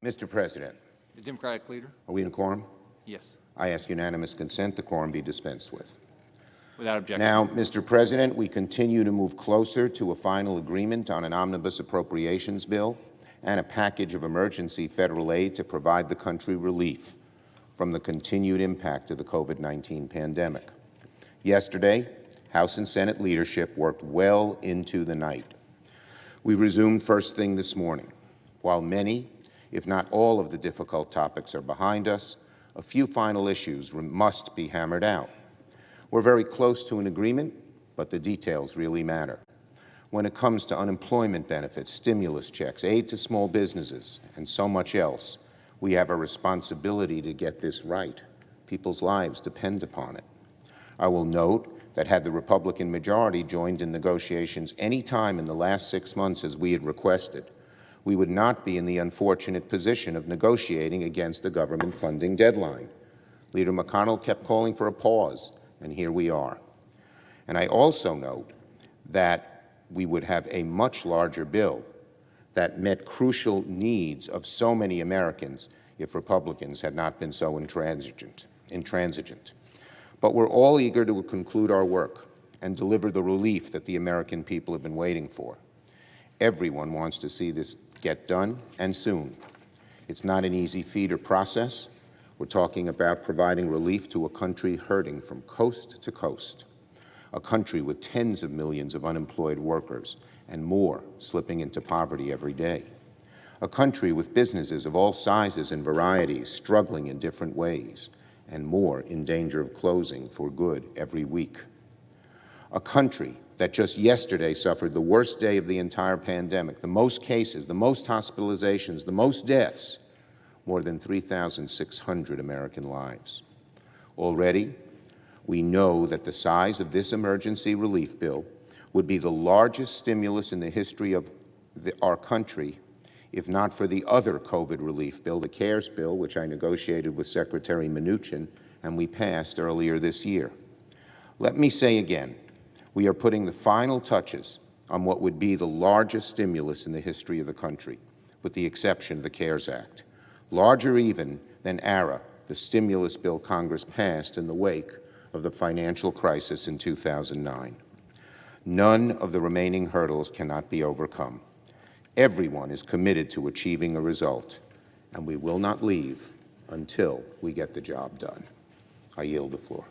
Mr. President, The Democratic leader? are we in a quorum? Yes. I ask unanimous consent the quorum be dispensed with. Without objection. Now, Mr. President, we continue to move closer to a final agreement on an omnibus appropriations bill and a package of emergency federal aid to provide the country relief from the continued impact of the COVID-19 pandemic. Yesterday, House and Senate leadership worked well into the night. We resumed first thing this morning. While many, if not all, of the difficult topics are behind us, a few final issues must be hammered out. We're very close to an agreement, but the details really matter. When it comes to unemployment benefits, stimulus checks, aid to small businesses, and so much else, we have a responsibility to get this right. People's lives depend upon it. I will note that had the Republican majority joined in negotiations any time in the last 6 months as we had requested, we would not be in the unfortunate position of negotiating against the government funding deadline. Leader McConnell kept calling for a pause, and here we are. And I also note that we would have a much larger bill that met crucial needs of so many Americans if Republicans had not been so intransigent. But we're all eager to conclude our work and deliver the relief that the American people have been waiting for. Everyone wants to see this get done, and soon. It's not an easy feat or process. We're talking about providing relief to a country hurting from coast to coast, a country with tens of millions of unemployed workers and more slipping into poverty every day, a country with businesses of all sizes and varieties struggling in different ways, and more in danger of closing for good every week. A country that just yesterday suffered the worst day of the entire pandemic, the most cases, the most hospitalizations, the most deaths, more than 3,600 American lives. Already, we know that the size of this emergency relief bill would be the largest stimulus in the history of our country, if not for the other COVID relief bill, the CARES bill, which I negotiated with Secretary Mnuchin and we passed earlier this year. Let me say again, we are putting the final touches on what would be the largest stimulus in the history of the country, with the exception of the CARES Act, larger even than ARA, the stimulus bill Congress passed in the wake of the financial crisis in 2009. None of the remaining hurdles cannot be overcome. Everyone is committed to achieving a result, and we will not leave until we get the job done. I yield the floor.